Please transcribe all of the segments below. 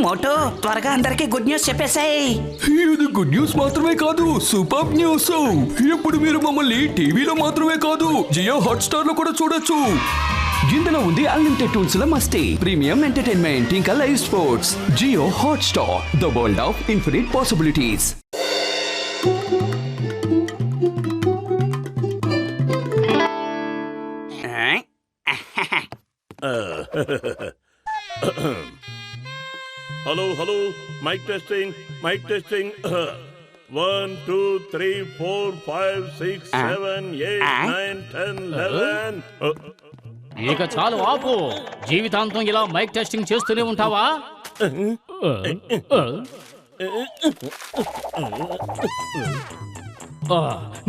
Moto త్వరగా అందరికి good news చెప్పేసాయి. ఇది గుడ్ న్యూస్ మాత్రమే కాదు, సూపర్ న్యూస్. ఇప్పుడు మీరు మమ్మల్ని టీవీలో మాత్రమే కాదు, జియో హాట్స్టార్ లో కూడా చూడొచ్చు. ఇందులో ఉంది అన్లిమిటెడ్ టూల్స్ ల మస్తీ, ప్రీమియం ఎంటర్టైన్మెంట్, ఇంకా live sports. Jio hotstar, the world of infinite possibilities. Hello hello, mike testing, mike testing. 1 2 3 4 5 6 7 8 9 10 11. ఇక చాలు ఆపు. జీవితాంతం ఇలా మైక్ టెస్టింగ్ చేస్తూనే ఉంటావా?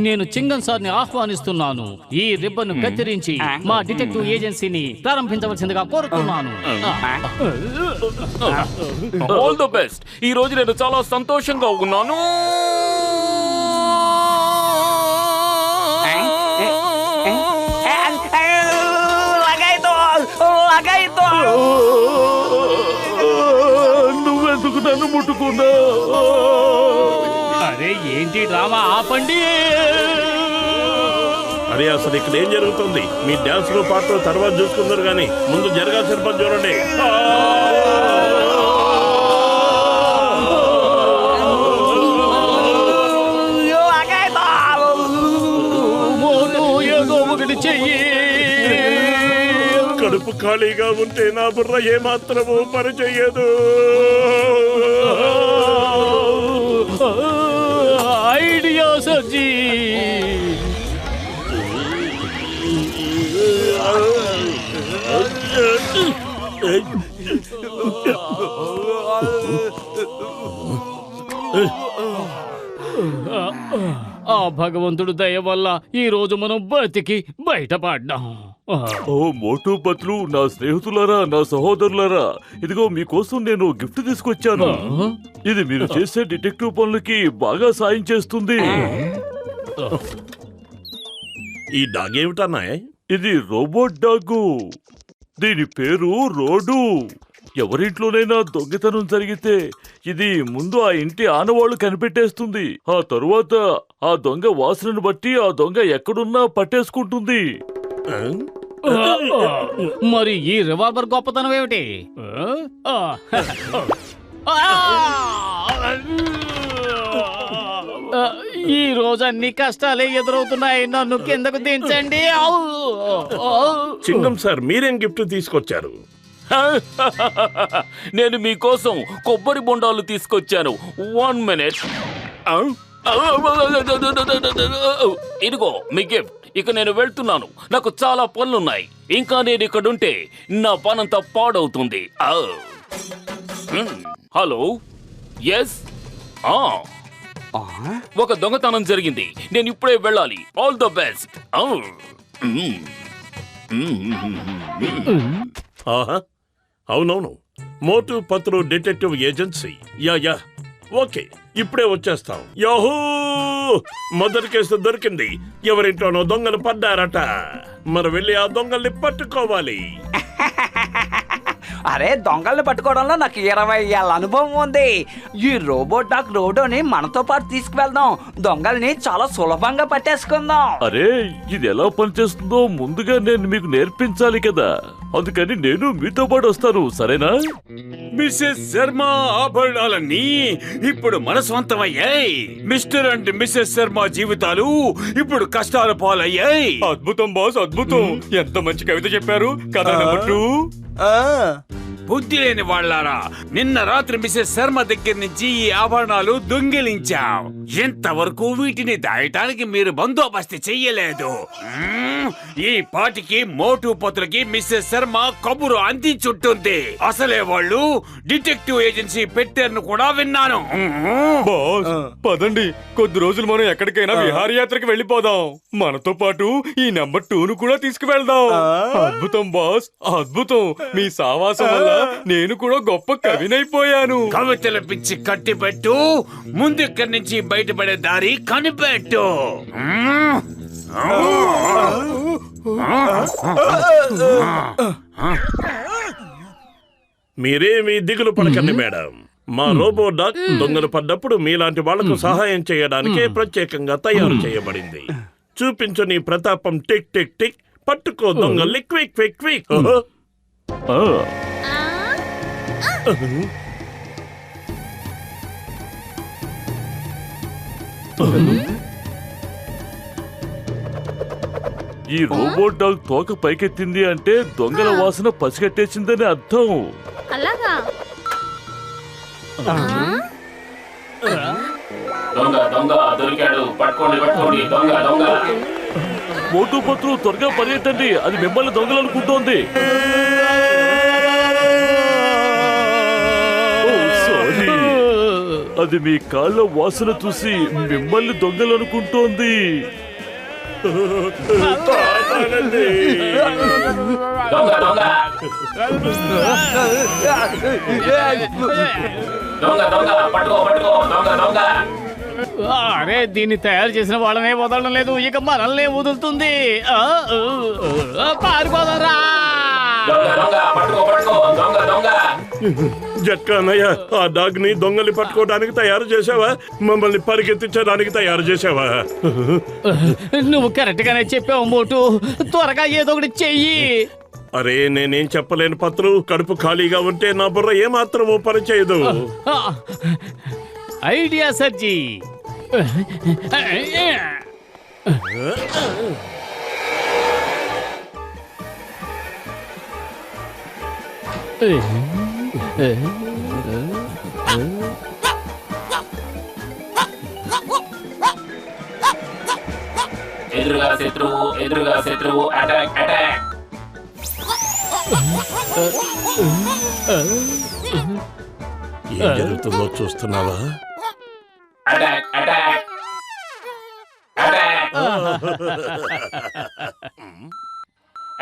నేను చింగన్ సార్ని ఆహ్వానిస్తున్నాను. ఈ రిబ్బన్ కత్తిరించి మా డిటెక్టివ్ ఏజెన్సీని ప్రారంభించవలసిందిగా కోరుతున్నాను. All the best. ఈ రోజు నేను చాలా సంతోషంగా ఉన్నాను. నువ్వెందుకు నన్ను ముట్టుకున్నా? అరే ఏంటి డ్రామా, ఆపండి. అరే అసలు ఇక్కడ ఏం జరుగుతుంది? మీ డాన్స్ లో పాటలు తర్వాత చూసుకుందరు కానీ ముందు జరగాల్సిన పని చూడండి. ఏదో ఒకటి చెయ్యి. కడుపు ఖాళీగా ఉంటే నా బుర్ర ఏమాత్రము పని చెయ్యదు. ఐడియా సర్జీ. ఆ భగవంతుడు దయ వల్ల ఈ రోజు మనం బతికి బయటపడ్డాం. ఓ మోటు పత్లు, నా స్నేహితులారా, నా సహోదరులారా, ఇదిగో మీకోసం నేను గిఫ్ట్ తీసుకొచ్చాను. ఇది మీరు చేసే డిటెక్టివ్ పనులకి బాగా సాయం చేస్తుంది. ఈ డాగ్ ఏమిటన్నా? ఇది రోబోట్ డాగు. దీని పేరు రోడు. ఎవరింట్లోనైనా దొంగతనం జరిగితే ఇది ముందు ఆ ఇంటి ఆనవాళ్లు కనిపెట్టేస్తుంది. ఆ తరువాత ఆ దొంగ వాసనను బట్టి ఆ దొంగ ఎక్కడున్నా పట్టేసుకుంటుంది. మరి ఈ రివాల్వర్ గొప్పతనం ఏమిటి? ఈ రోజు అన్ని కష్టాలే ఎదురవుతున్నాయి. నన్ను కిందకు దించండి. చింగం సార్, మీరేం గిఫ్ట్ తీసుకొచ్చారు? నేను మీకోసం కొబ్బరి బొండాలు తీసుకొచ్చాను. 1 minute. ఇదిగో మీ గిఫ్ట్. ఇక నేను వెళ్తున్నాను, నాకు చాలా పనులున్నాయి. ఇంకా నేను ఇక్కడుంటే నా పనంతా పాడవుతుంది. Hello, yes. ఒక దొంగతనం జరిగింది, నేను ఇప్పుడే వెళ్ళాలి. All the best. అవునవును, Motu Patlu detective agency. Yeah okay, ఇప్పుడే వచ్చేస్తాం. యాహూ, మొదటి కేసు దొరికింది. ఎవరింట్లోనో దొంగలు పడ్డారట. మరి వెళ్ళి ఆ దొంగల్ని పట్టుకోవాలి. అరే, దొంగల్ని పట్టుకోవడంలో నాకు 20 ఏళ్ళ అనుభవం ఉంది. ఈ రోబోట్ డాగ్ రోడోని మనతో పాటు తీసుకువెళ్దాం. దొంగల్ని చాలా సులభంగా పట్టేసుకుందాం. అరే, ఇది ఎలా పనిచేస్తుందో ముందుగా నేను మీకు నేర్పించాలి కదా. అందుకని నేను మీతో పాటు వస్తాను, సరేనా? మిస్సెస్ శర్మ ఆభరణాలన్నీ ఇప్పుడు మన సొంతమయ్యాయి. మిస్టర్ అండ్ మిస్సెస్ శర్మ జీవితాలు ఇప్పుడు కష్టాల పాలయ్యాయి. అద్భుతం బాస్, అద్భుతం. ఎంత మంచి కవిత చెప్పారు కదా. బుద్ధి లేని వాళ్ళారా, నిన్న రాత్రి మిసెస్ శర్మ దగ్గర నుంచి ఈ ఆభరణాలు దొంగిలించాం. ఇంతవరకు వీటిని దాయటానికి మీరు బందోబస్తు చెయ్యలేదు. ఈ పాటికి మోటు పత్రులకి మిస్సెస్ శర్మ కబురు అందించుంటుంది. అసలే వాళ్ళు డిటెక్టివ్ ఏజెన్సీ పెట్టారని కూడా విన్నాను. పదండి, కొద్ది రోజులు మనం ఎక్కడికైనా విహారయాత్రకి వెళ్ళిపోదాం. మనతో పాటు ఈ నెంబర్ 2ను కూడా తీసుకువెళ్దాం. అద్భుతం బాస్, అద్భుతం. మీ సావాసం వల్ల నేను కూడా గొప్ప కవినైపోయాను. కవితల పిచ్చి కట్టిపెట్టు, ముందు ఇక్కడి నుంచి బయటపడే దారి కనిపెట్టు. మీరేమీ దిగులు పడకండి మేడం. మా రోబో డాగ్ దొంగలు పడ్డప్పుడు మీలాంటి వాళ్లకు సహాయం చేయడానికే ప్రత్యేకంగా తయారు చేయబడింది. చూపించు నీ ప్రతాపం. Tick tick tick. పట్టుకో దొంగల్ని. Quick quick quick. ఈ రోబోట్ డాగ్ తోక పైకెత్తింది అంటే దొంగల వాసన పసిగట్టేసిందని అర్థం. అలాగా? దొంగ దొంగ దొరికాడు, పట్టుకోండి పట్టుకోండి, దొంగ దొంగ. మోటు పత్రు త్వరగా పరిగెత్తండి, అది మిమ్మల్ని దొంగలు అనుకుంటోంది. సారీ, అది మీ కాళ్ళ వాసన చూసి మిమ్మల్ని దొంగలు అనుకుంటోంది. కాపాడండి. దొంగ దొంగ దొంగ దొంగ, పట్టుకో పట్టుకో, దొంగ దొంగ. అరే దీన్ని తయారు చేసిన వాళ్ళనే వదలడం లేదు, ఇక మనల్ని వదులుతుంది. పారిపోదరా. దొంగ దొంగ, పట్టుకో పట్టుకో, దొంగ దొంగ. జట్కానయ్య, ఆ డాగ్ ని దొంగలి పట్టుకోవడానికి తయారు చేసావా? మమ్మల్ని పరిగెత్తించడానికి తయారు చేసావా? నువ్వు కరెక్ట్ గానే చెప్పావు మోటు, త్వరగా ఏదో ఒకటి చెయ్యి. అరే నేనేం చెప్పలేను పత్రు. కడుపు ఖాళీగా ఉంటే నా బుర్ర ఏమాత్రమూ పనిచేయదు. ఐడియా సర్జీ. ఎదురుగా శత్రువు, ఎదురుగా శత్రువు. Attack attack. ఏం జరుగుతుందో చూస్తున్నావా? Attack attack attack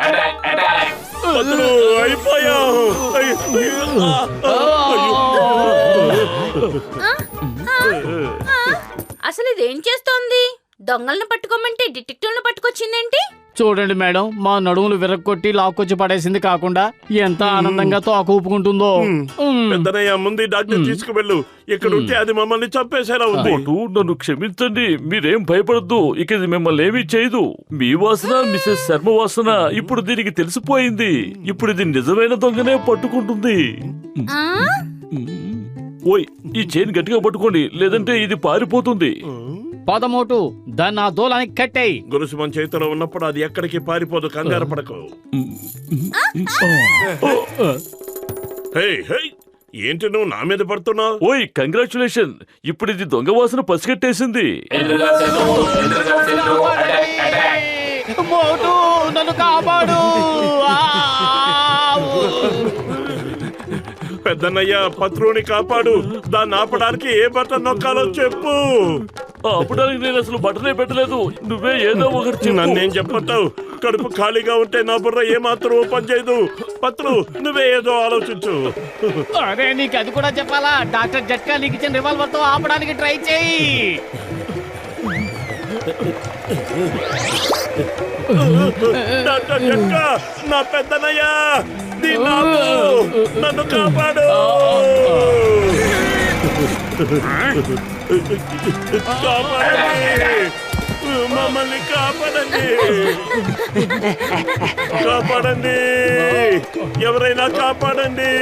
attack attack. పత్రు అయిపోయావు. అసలు ఇదేం చేస్తోంది? దొంగల్ని పట్టుకోమంటే డిటెక్టివ్ని పట్టుకొచ్చిందేంటి? చూడండి మేడం, మా నడుములు విరక్కొట్టి లాక్కొచ్చి పడేసింది కాకుండా ఎంత ఆనందంగా తోక ఊపుకుంటుందో. పెద్దనయ్య, ముందు డాక్టర్ తీసుకువెళ్ళు. ఇక్కడ ఉంటే అది మమ్మల్ని చంపేసేలా ఉంది. మోటు, నన్ను క్షమించండి, మీరేం భయపడద్దు. ఇక ఇది మిమ్మల్ని ఏమీ చేయదు. మీ వాసన మిసెస్ శర్మ వాసన ఇప్పుడు దీనికి తెలిసిపోయింది. ఇప్పుడు ఇది నిజమైన దొంగనే పట్టుకుంటుంది. ఓయ్, ఈ చైన్ గట్టిగా పట్టుకోండి, లేదంటే ఇది పారిపోతుంది. పదమోటు, దాన్ని ఆ దూలానికి కట్టేయి. గొలుసు మన చేతిలో ఉన్నప్పుడు అది ఎక్కడికి పారిపోదు. కంగారు పడకు. హే హే, ఏంటి నువ్వు నా మీద పడుతున్నావు? ఓయ్, కంగ్రాచులేషన్, ఇప్పుడు ఇది దొంగ వాసన పసిగట్టేసింది. ఎదురుగా శత్రువు, ఎదురుగా శత్రువు. Attack attack. మోటు, నన్ను కాపాడు. పెద్దన్నయ్య, పత్రుని కాపాడు. దాన్ని ఆపడానికి ఏ బటన్ నొక్కాలో చెప్పు. ఆపడానికి నేను అసలు బటనే పెట్టలేదు. నువ్వే ఏదో ఒకటి చెప్పు. నన్నేం చెప్పతావు? కడుపు ఖాళీగా ఉంటే నా బుర్ర ఏమాత్రం పని చేయదు. పత్రు, నువ్వే ఏదో ఆలోచించు. అరే నీకు అది కూడా చెప్పాలా? డాక్టర్ జట్కా నీకు ఇచ్చిన రివాల్వర్ తో ఆపడానికి ట్రై చేయి. డాక్టర్ జట్కా, నా పెద్దనయ్య, నన్ను కాపాడు. కాపాడండి, మమ్మల్ని కాపాడండి, కాపాడండి, ఎవరైనా కాపాడండి,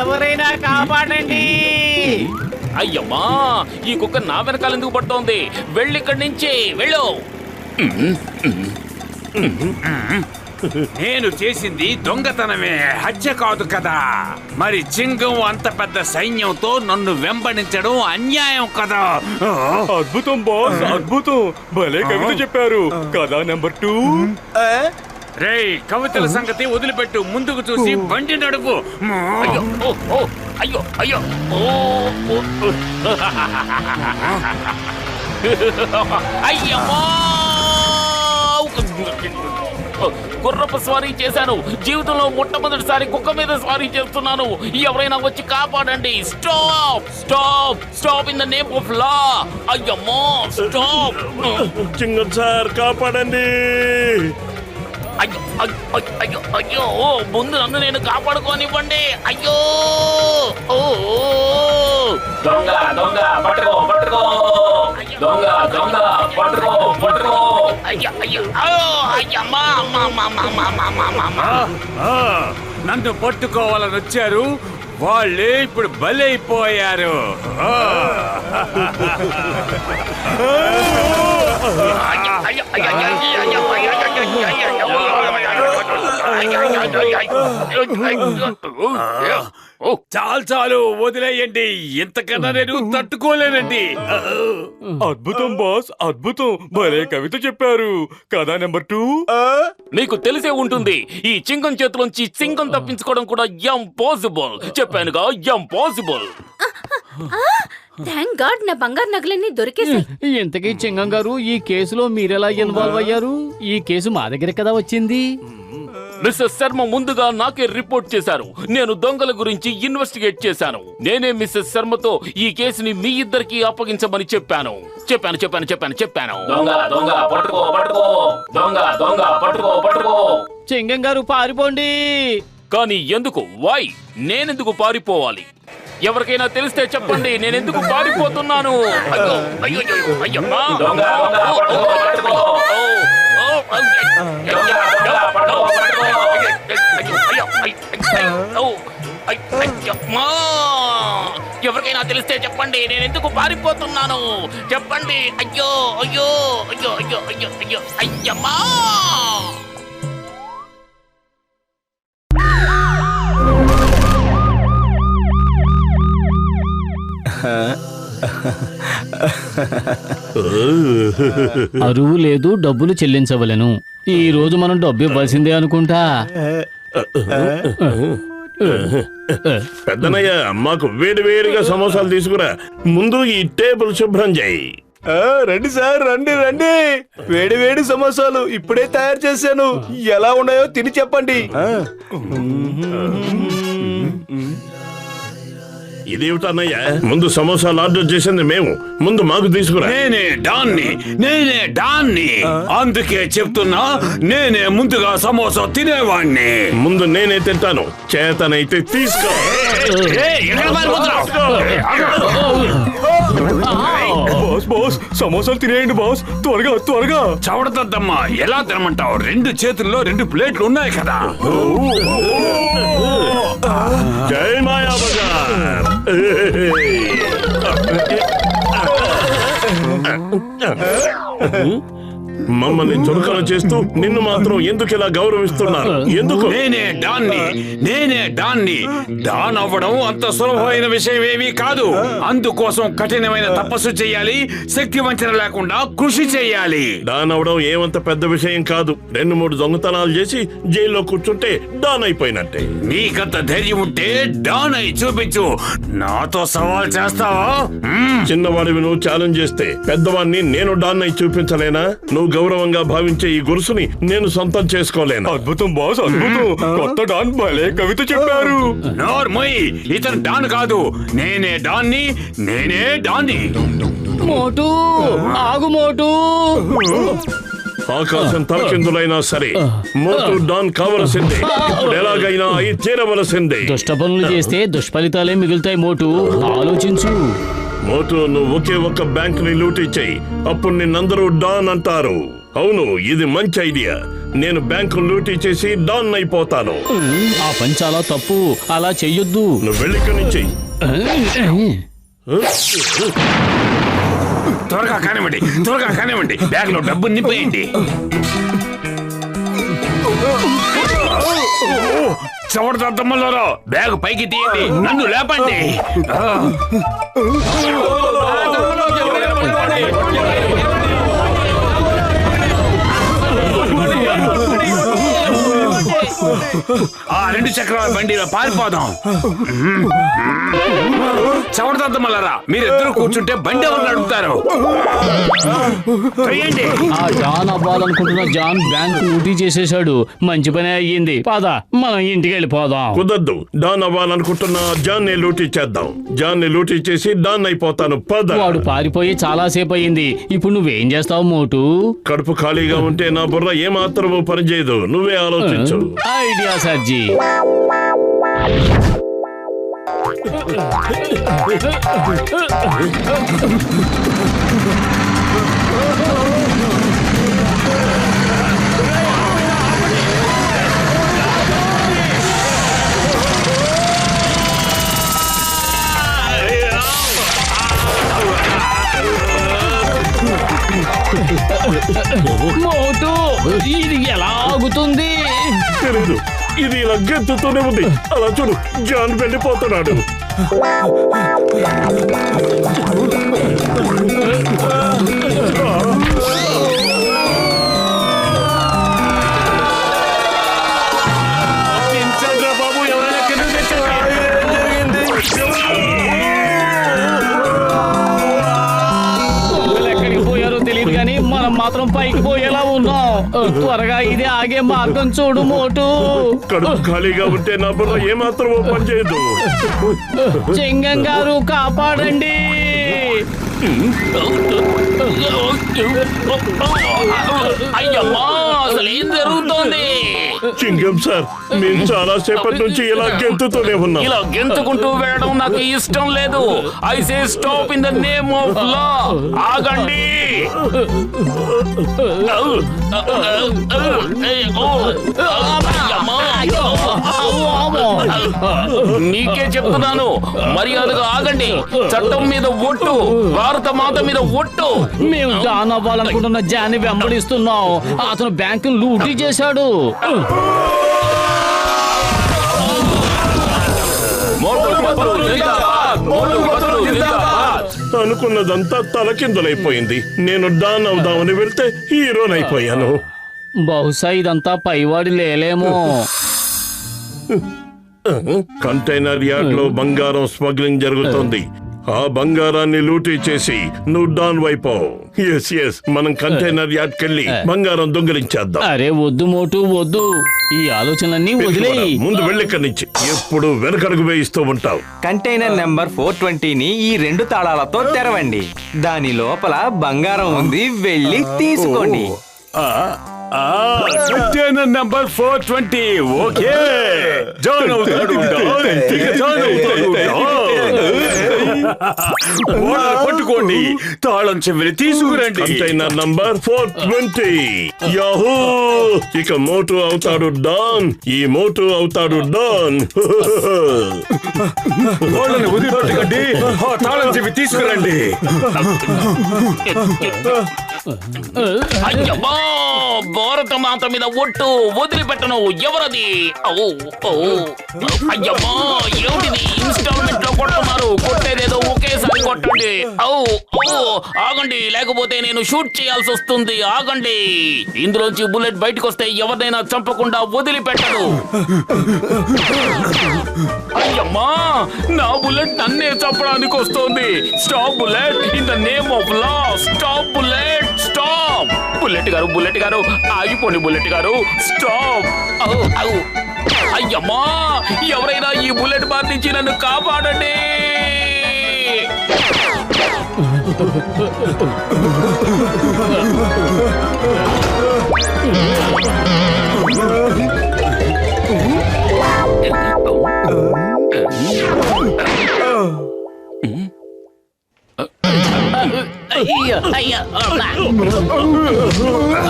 ఎవరైనా కాపాడండి. అయ్యమ్మా, ఈ కుక్క నా వెనకాల ఎందుకు పడుతోంది? వెళ్ళి ఇక్కడి నుంచి వెళ్ళు. నేను చేసింది దొంగతనమే, హత్య కాదు కదా. మరి చింగం అంత పెద్ద సైన్యంతో నన్ను వెంబడించడం అన్యాయం కదా. అద్భుతం బాస్, అద్భుతం. భలే కవిత చెప్పారు కదా. నెంబర్ 2. రేయ్, కవితల సంగతి వదిలిపెట్టు, ముందుకు చూసి బండి నడుపు. అయ్యో, ఓ, ఓ, అయ్యో అయ్యో, ఓ, ఓ. అయ్యమ్మా, గుర్రపు స్వారీ చేశాను. జీవితంలో మొట్టమొదటిసారి కుక్క మీద స్వారీ చేస్తున్నాను. ఎవరైనా వచ్చి కాపాడండి. Stop stop stop in the name of law. అయ్యమ్మో, స్టాప్. చింగం సార్, కాపాడండి. అయ్యో అయ్యో అయ్యో అయ్యో ముందు నన్ను నేను కాపాడుకోనివ్వండి. అయ్యో ఓ దొంగ దొంగ పట్టుకో పట్టుకో దొంగ దొంగ పట్టుకో పట్టుకో. అయ్యో అయ్యో అయ్యమ్మా అమ్మా అమ్మా అమ్మా అమ్మా. నన్ను పట్టుకోవాలని వచ్చారు, వాళ్ళే ఇప్పుడు బలైపోయారు. చాలు చాలు వదిలేయండి, ఇంతకన్నా నేను తట్టుకోలేనండి. అద్భుతం బాస్, అద్భుతం. భలే కవిత చెప్పారు కదా. నెంబర్ 2 మీకు తెలిసే ఉంటుంది, ఈ చింగం చేతిలోంచి సింగం తప్పించుకోవడం కూడా ఇంపాసిబుల్. చెప్పానుగా ఇంపాసిబుల్. థ్యాంక్ గాడ్ నా బంగారు నగలన్నీ దొరికేసాయి. ఇంతకీ చింగం గారు, ఈ కేసులో మీరెలా ఇన్వాల్వ్ అయ్యారు? ఈ కేసు మా దగ్గర కదా వచ్చింది. మిస్టర్ శర్మ ముందుగా నాకే రిపోర్ట్ చేశారు. నేను దొంగల గురించి ఇన్వెస్టిగేట్ చేశాను. నేనే మిస్సెస్ శర్మతో ఈ కేసుని మీ ఇద్దరికి అప్పగించమని చెప్పాను. చెప్పాను చెప్పాను చెప్పాను చెప్పాను. దొంగ దొంగ పట్టుకో పట్టుకో దొంగ దొంగ పట్టుకో పట్టుకో. చింగం గారు పారిపోండి. కానీ ఎందుకు? వై? నేనెందుకు పారిపోవాలి? ఎవరికైనా తెలిస్తే చెప్పండి, నేనెందుకు పారిపోతున్నాను? అయ్యో అయ్యో అయ్యో ఎవరికైనా తెలిస్తే చెప్పండి, నేనెందుకు పారిపోతున్నాను? చెప్పండి. అయ్యో అయ్యో అయ్యో అయ్యో అయ్యో అయ్యో అయ్యమ్మా. అరువు లేదు, డబ్బులు చెల్లించవలెను. ఈ రోజు మనం డబ్బు ఇవ్వాల్సిందే అనుకుంటా. పెద్దనయ్య, మాకు వేడి వేడిగా సమోసాలు తీసుకురా. ముందు ఈ టేబుల్ శుభ్రం చేయి. రండి సార్, రండి రండి. వేడి వేడి సమోసాలు ఇప్పుడే తయారు చేశాను. ఎలా ఉన్నాయో తిని చెప్పండి. ఇదేమిటన్నయ్యా, ముందు సమోసాలు ఆర్డర్ చేసింది మేము, ముందు మాకు తీసుకురా. నేనే డాన్ని, అందుకే చెప్తున్నా, నేనే ముందుగా సమోసా తినేవాణ్ణి. ముందు నేనే తింటాను, చేతనైతే తీసుకో. బాస్ బాస్, సమోసాలు తినేయండి బాస్, త్వరగా త్వరగా. చవడదద్దమ్మా, ఎలా తినమంటావు? 2 చేతుల్లో 2 ప్లేట్లు ఉన్నాయి కదా. జై మాయా బజార్. మమ్మల్ని చురకన చేస్తూ నిన్ను మాత్రం ఎందుకు ఇలా గౌరవిస్తున్నారు? ఎందుకు? నేనే డాన్ని. డాన్ అవ్వడం అంత సులభమైన విషయం ఏమీ కాదు. అందుకోసం కఠినమైన తపస్సు చేయాలి, శక్తి వంచన లేకుండా కృషి చేయాలి. డాన్ అవడం ఏమంత పెద్ద విషయం కాదు. 2-3 దొంగతనాలు చేసి జైల్లో కూర్చుంటే డాన్ అయిపోయినట్టే. నీకంత ధైర్యం ఉంటే డాన్ అయి చూపించు. నాతో సవాల్ చేస్తావా? చిన్నవాడివి నువ్వు ఛాలెంజ్ చేస్తే పెద్దవాడిని నేను డాన్ అయి చూపించలేనా? నువ్వు గౌరవంగా భావించే ఈ గురుసుని నేను సొంతం చేసుకోలేను. అద్భుతం బాస్, అద్భుతం. కొత్త డాన్ భలే కవిత చెప్పారు. నోర్మోయ్, ఇతను డాన్ కాదు, నేనే డాన్ని. మోటు ఆగు మోటు. ఆకాశం తలకిందులైనా సరే మోటు డాన్ కావలసిందే. ఇప్పుడు ఎలాగైనా అయి తీరవలసిందే. దుష్ట పనులు చేస్తే దుష్ఫలితాలే మిగులుతాయి మోటు, ఆలోచించు. మోటు, నువ్వు ఒకే ఒక్క బ్యాంక్ ని లూటీ చెయ్యి, అప్పుడు నిన్నందరూ డాన్ అంటారు. అవును, ఇది మంచి ఐడియా. నేను బ్యాంకు లూటీ చేసి డాన్ అయిపోతాను. ఆ పని చాలా తప్పు, అలా చెయ్యొద్దు. నువ్వు వెళ్ళిక్కడి నుంచి. త్వరగా కానివ్వండి, బ్యాగ్ లో డబ్బు నింపేయండి. చవడదద్దమ్మలారా, బ్యాగ్ పైకి తీయండి, నన్ను లేపండి. ఆ 2 చక్రాల బండిలో పారిపోదాం. చవడదద్దమలరా, మీరిద్దరూ కూర్చుంటే బండి ఎవరు నడుపుతారు? ఆ జాన్ అవ్వాలనుకుంటున్న జాన్ బ్యాంక్ లూటీ చేసేశాడు. మంచి పని అయ్యింది. పద మనం ఇంటికి వెళ్ళిపోదాం. కుదరదు. డాన్ అవ్వాలనుకుంటున్న జాన్ ని లూటీ చేద్దాం. జాన్ ని లూటీ చేసి డాన్ అయిపోతాను. పద. వాడు పారిపోయి చాలా సేపు అయింది. ఇప్పుడు నువ్వేం చేస్తావు మోటు? కడుపు ఖాళీగా ఉంటే నా బుర్ర ఏమాత్రమూ పనిచేయదు. నువ్వే ఆలోచించు. ఐడియా సర్జీ. మోటు, ఇది ఎలా ఆగుతుంది? తెలీదు. ఇది ఇలా గెంతుతూనే ఉంది. అలా చూడు, జాన్ వెళ్ళిపోతున్నాడు. బాబు, ఎవరైనా కిందకి తెచ్చారా? ఎక్కడికి పోయారో తెలియదు కానీ మనం మాత్రం పైకి పోయేలా ఉన్నాం. త్వరగా ఇది ఆగే మార్గం చూడు మోటు. కడుపు ఖాళీగా ఉంటే నా బుర్ర ఏమాత్రమూ పనిచేయదు. చింగం గారు కాపాడండి. అయ్యమ్మా, అసలు ఏం జరుగుతోంది? చింగం సార్, మేము చాలా సేపటి నుంచి ఇలా గెంతుతూనే ఉన్నాం. ఇలా గెంతుకుంటూ వెళ్ళడం నాకు ఇష్టం లేదు. I say stop in the name of లా. ఆగండి. నీకే చెప్తున్నాను, మర్యాదగా ఆగండి. చట్టం మీద ఒట్టు, భారత మాత మీద ఒట్టు. మేము జాన్ అవ్వాలనుకుంటున్న జాన్ని వెంబడిస్తున్నాం. అతను బ్యాంకు లూటీ చేశాడు. అనుకున్నదంతా తలకిందులైపోయింది. నేను డాన్ అవుదామని వెళ్తే హీరోనైపోయాను. బహుశా ఇదంతా పైవాడి లేలేమో. కంటైనర్ యార్డ్ లో బంగారం స్మగ్లింగ్ జరుగుతోంది. ఆ బంగారాన్ని లూటీ చేసి నువ్వు డాన్ వైపోవు. ఎస్, మనం కంటైనర్ యార్డ్ కెళ్ళి బంగారం దొంగిలించేద్దాం. అరే వద్దు మోటు, వద్దు. ఈ ఆలోచనలన్నీ వదిలేయి. ముందు వెళ్ళిక్కడి నుంచి. ఎప్పుడు వెనకడుగు వేయిస్తూ ఉంటావు. కంటైనర్ నెంబర్ 420ని ఈ 2 తాళాలతో తెరవండి. దాని లోపల బంగారం ఉంది, వెళ్ళి తీసుకోండి. Container number 420. ఓకే, జాన్ అవుతాడు. జాన్ అవుతాడు. పట్టుకోండి, తాళం చెవిని తీసుకురండి. Container number 420. యాహూ! ఇక మోటు అవుతాడు డాన్. ఈ మోటు అవుతాడు డాన్. వాళ్ళని వదిలిపెట్టకండి, ఆ తాళం చెవి తీసుకురండి. అయ్యమ్మా, భారత మాత మీద ఒట్టు, వదిలిపెట్టను. ఎవరది? అయ్యమ్మా, ఏమిటిది? ఇన్స్టాల్మెంట్ లో కొట్టున్నారు. కొట్టేదేదో ఒకేసారి కొట్టండి. ఆగండి, లేకపోతే నేను షూట్ చేయాల్సి వస్తుంది. ఆగండి. ఇందులోంచి బుల్లెట్ బయటకు వస్తే ఎవరినైనా చంపకుండా వదిలిపెట్టడు. అయ్యమ్మా, నా బుల్లెట్ నన్నే చంపడానికి వస్తోంది. Stop bullet in the name of law. Stop bullet, stop. Bullet గారు ఆగిపోండి. బుల్లెట్ గారు స్టాప్. అయ్యమ్మా, ఎవరైనా ఈ బుల్లెట్ బార్ నుంచి నన్ను కాపాడండి.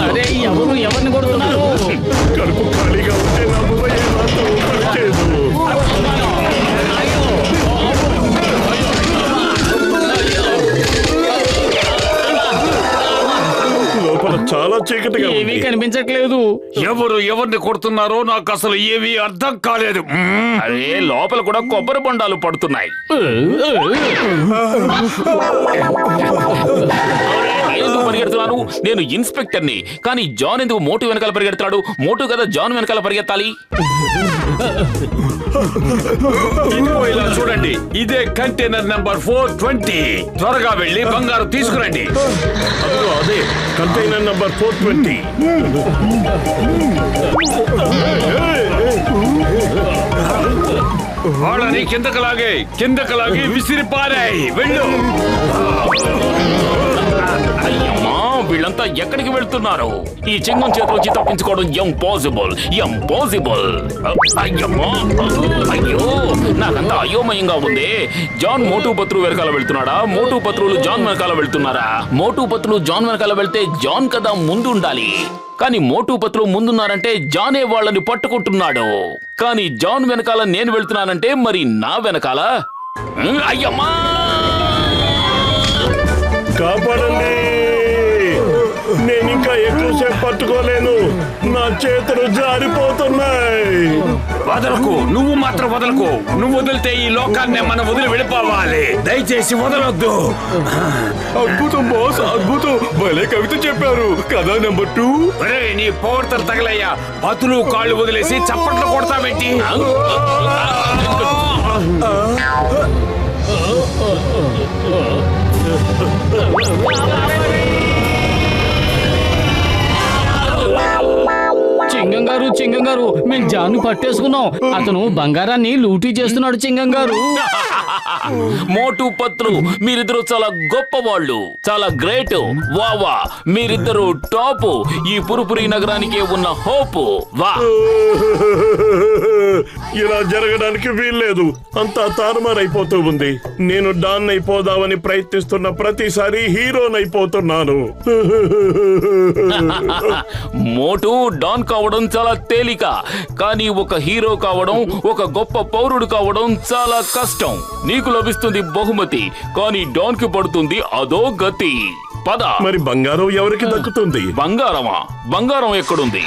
అరే ఎవరిని కొడుతున్నారు? కడుపు ఖాళీగా ఉంటే నా బుర్ర ఏమాత్రం పనిచేయదు. లోపల చాలా చీకటిగా ఏమీ ఉంది. కనిపించట్లేదు. ఎవరు ఎవరిని కొడుతున్నారో నాకు అసలు ఏమీ అర్థం కాలేదు. అరే, లోపల కూడా కొబ్బరి బొండాలు పడుతున్నాయి. ఎందుకు పరిగెడుతున్నాను? నేను ఇన్స్పెక్టర్ని. కానీ జాన్ ఎందుకు మోటు వెనకాల పరిగెడుతున్నాడు? మోటు కదా జాన్ వెనకాల పరిగెత్తాలి. ఇదిగో ఇలా చూడండి, ఇదే కంటైనర్ నంబర్ 420. త్వరగా వెళ్ళి బంగారం తీసుకురండి. అదిగో అదే కంటైనర్ నంబర్ 420. వాళ్ళని కిందకు లాగి విసిరి పారాయి. వెళ్ళు. అయ్యమ్మా, వీళ్ళంతా ఎక్కడికి వెళ్తున్నారు? ఈ చింగం చేతిలోంచి తప్పించుకోవడం ఇంపాసిబుల్. అయ్యమ్మా, అయ్యో, నాకంతా అయోమయంగా ఉంది. జాన్ మోటు పత్రు వెనకాల వెళ్తున్నాడా? మోటు పత్రులు జాన్ వెనకాల వెళ్తున్నారా? మోటు పత్రులు జాన్ వెనకాల వెళ్తే జాన్ కదా ముందు ఉండాలి. కానీ మోటు పత్రులు ముందున్నారంటే జానే వాళ్ళని పట్టుకుంటున్నాడు. కానీ జాన్ వెనకాల నేను వెళ్తున్నానంటే మరి నా వెనకాల అయ్యమ్మా, కాపాడండి. నేను ఇంకా ఎక్కువసేపు పట్టుకోలేను. నా చేతులు జారిపోతున్నాయి. వదలకు, నువ్వు మాత్రం వదలకు. నువ్వు వదిలితే ఈ లోకాన్ని మనం వదిలి వెళ్ళిపోవాలి. దయచేసి వదలొద్దు. అద్భుతం బాస్, అద్భుతం. భలే కవిత చెప్పారు కదా. నంబర్ 2. నీ పోవర్తలు తగలయ్యా. పతులు కాళ్ళు వదిలేసి చప్పట్లు కొడతావేంటి? చింగం గారు, మేము జాను పట్టేసుకున్నాం. అతను బంగారాన్ని లూటీ చేస్తున్నాడు. చింగం గారు, మోటు పత్రు, మీరిద్దరు చాలా గొప్ప వాళ్ళు, చాలా గ్రేట్. వావా, మీరిద్దరు టాపు. ఈ పురుపురి నగరానికే ఉన్న హోపు. వా, ఇలా జరగడానికి వీల్లేదు. అంతా తారుమారైపోతూ ఉంది. నేను డాన్ అయిపోదామని ప్రయత్నిస్తున్న ప్రతిసారి హీరోనైపోతున్నాను. మోటు డాన్ కావడం చాలా తేలిక, కానీ ఒక హీరో కావడం, ఒక గొప్ప పౌరుడు కావడం చాలా కష్టం. నీకు లభిస్తుంది బహుమతి, కానీ డాన్ కి పడుతుంది అదో గతి. పద. మరి బంగారం ఎవరికి దక్కుతుంది? బంగారమా? బంగారం ఎక్కడుంది?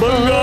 బంగారం